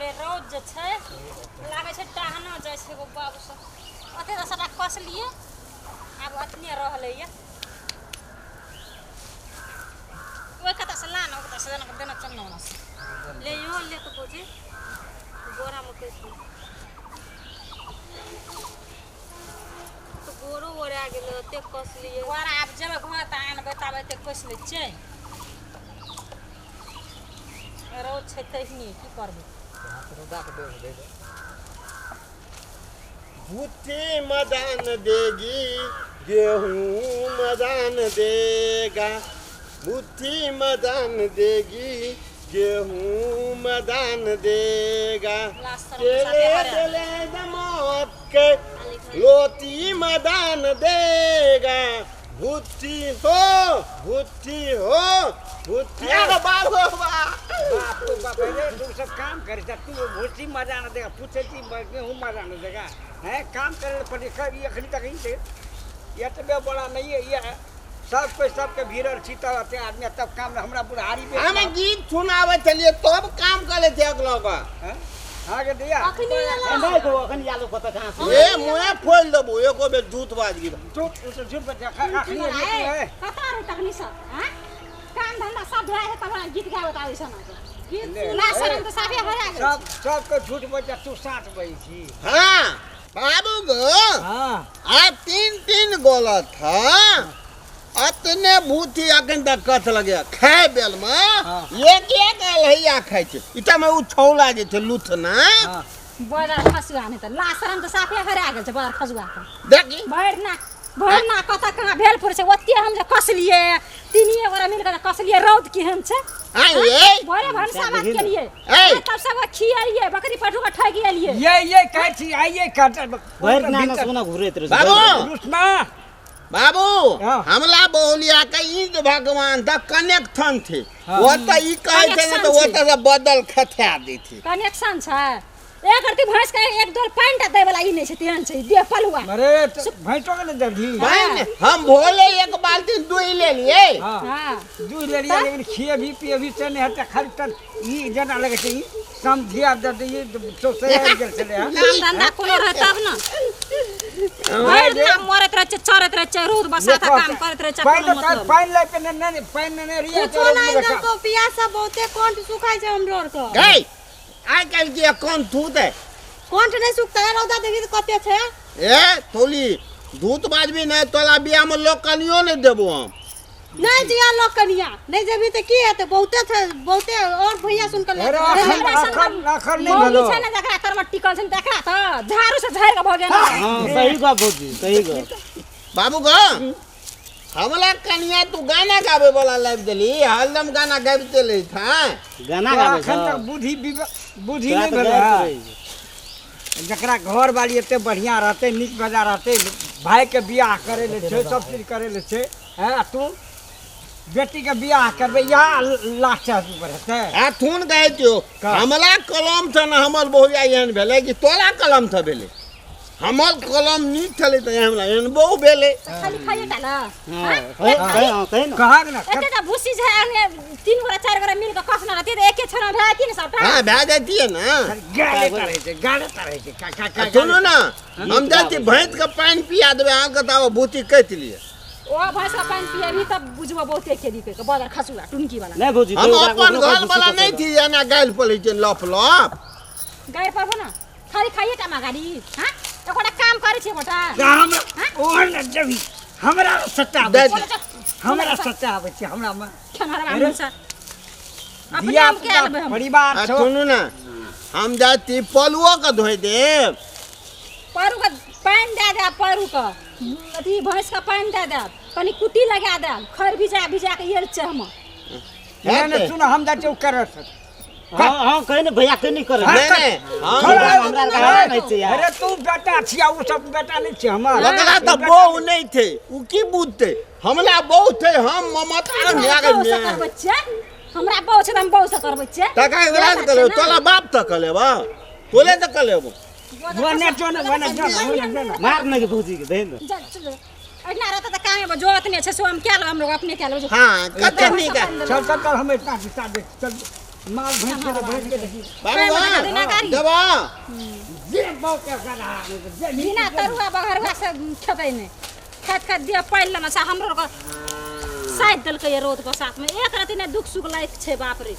रे रोज जे छै लागे छै टहना जाइ छै गो बाबू सब अते त सटा कसलिए आब अतने रहले ये ओइ कता से लान ओकता से देना चन्ना ना से ले यो ले तो बोझे गोरा में कैसे तो गोरो ओरा गेल अते कसलिए गोरा आब जेबे घर त आन बताबे ते कस ले छै रोज छै तहिनी की करबे भूठी मदान देगी गेहूं मदान देगा भूठी मदान देगी गेहूं मदान देगा केले केले दमोत के लोटी मदान देगा भूठी हो भूठी हो भूठी बाबू बाप रे तू सब काम करे तू भूसी मजा न देगा पूछे कि गेहूं मजा न देगा है काम करे पड़े कर ये खली तक ही ये तो बे बड़ा नहीं है ये सबके भीड़ सीता रहते आदमी तब काम हमरा बुढ़ारी में हम गीत सुनावे चलिए तब काम करे थे अगला का आगे दिया नहीं तो अखन यालो पता कहां से ए मुए फोल दबो एको बे झूठ बाज गी झूठ पर आखिरी है कता रे तकनी सब हैं काम धंधा सब भए है तब गीत गावत आवे छ ना गीत सुना शरम तो साफे भरा गेल सबके झूठ बजा तू साथ बई छी हां बाबू गो हां आ तीन गलत था अतने भूती अखन तक कथ लगे खाए बेल में एक लहिया खाइ छै इटा में उ छौला जे छै लुथना बाजार खसुआ नहीं त ला शरम तो साफे भरा गेल छ बाजार खसुआ देखी भरना कता कहां भेल पुर छै ओते हम जे कसलिए तीनिए गोरा मिल के कसलिए रौद केहन छै आई ए भरे भरसा बात के लिए ए तब सब खियालिए बकरी पठू के ठग गेलिए ये कहै छी आइए काट भर ना सुना घुरैत रह बाबू रुस्मा बाबू हमला बोलिया के ईद भगवान द कनेक्शन थे वो त ई कहै छै न त वो त बदल खथा दै थी कनेक्शन छै एक अरती भैंस के एक डोल पानी दे वाला ई नहीं छै तेहन छै दे पलुआ अरे भैंसो के न जल्दी हम भोले एक बाल्टी दूध ले लिए हां दूध ले लिए लेकिन खिए भी पिए भी से नहीं हटा खाली तन ई जना लगे छै समझिया दे ये तो से गेल चले हां काम धंधा कोनो रह तब न भैर ना मरत रह चरत रह रोद बसाता काम करत रह पानी ले पे नहीं पानी नहीं रिया कुछो नहीं दम तो पियास सब बहुते कंठ सुखाय छै हमरो के गई आई कल के कौन थूत है कंठ नहीं सुखता है रौदा देखि कते छै ए थोली दूध बाजबी नहीं तोला बिया में लोग कनियो नहीं देबो हम नहीं जिया लोग कनिया नहीं जेबी त की हेते बहुते और भैया सुन के अरे अखर नहीं भलो छै ना जकरा तर में टिकल छै देखा त झाड़ू से झाड़ के भ गेल हां सही गप भौजी सही गप बाबू गो हमला कनिया तू गाना गावे वाला लाइव देली हरदम गाना गाबते ले था गाना गावे अखन तक बुद्धि नहीं भेलै जकरा घर वाली एते बढ़िया रहते नीक बजा रहते भाई के बियाह करे ले छै सब चीज करे ले छै हैं तू बेटी के बियाह करबे या लाख ऊपर हेते आ थून गए त्यो हमला कलम छ न हमर बहुया एहन भेले कि तोला कलम छ भेले हमर कलम नीक छले त हमरा एहन बहु भेले खाली खाइए टा ना कहे न कहा ना एते त भूसी छै तीन गोरा चार गोरा मिल के कसना रहती त एके छना भए तीन सबटा हां भए जाती है ना गाले करे छै का सुनो ना हम जाती भैंस के पानी पिया देबे अहाँ के ताव बूती कट लिए ओ भैंस का पानी पिए भी तब बुझबो बहुते खेती के बाजार खसुआ टुनकी वाला नहीं भौजी हम अपन घर वाला नहीं थी एना गाइल पले छै लप गाय परबो ना खाली खाइए टा मागारी हां एकोटा काम करे छै मोटा हम ओहन जबी हमरा सच्चा दे हमरा सच्चा आबै छै हमरा में खनारा मामू से अपने दिया हम के लेबे हम परिवार छो सुनो ना हम जाती पलुओ के धोइ देब परू का पानी दे दे परू का अथी भैंस का पानी दे दे कनी कुटी लगा दे खर भिजा के येल छै हम नहीं सुन हम जा चौ करत हां हां कहे न भैया के नहीं करे नहीं हमरा का नहीं छै यार अरे तू बेटा छिया उ सब बेटा नहीं छै हमर लगला त बहु नहीं थे उ की बुझते हमला बहु थे हम ममता में आगे में बच्चा हमरा बहु छै हम बहु से करबै छै तका इलाज करे तोला बाप तक लेबा तोले तक लेबो बने जो ना मार नहीं भौजी के देन अइना रहता त कामे जोत नहीं छै सो हम क्या लो हम लोग अपने क्या लो हां कते नहीं का चल हम इतना हिस्सा दे चल माल भैंस के बाबा दबा जे बाऊ के करा जे बिना तरुआ बघरुआ से खेबै नहीं खात दिया पाइल लेना सा हमरो को साइड दल के रोद को साथ में एक रात ने दुख सुख लायक छे बाप रे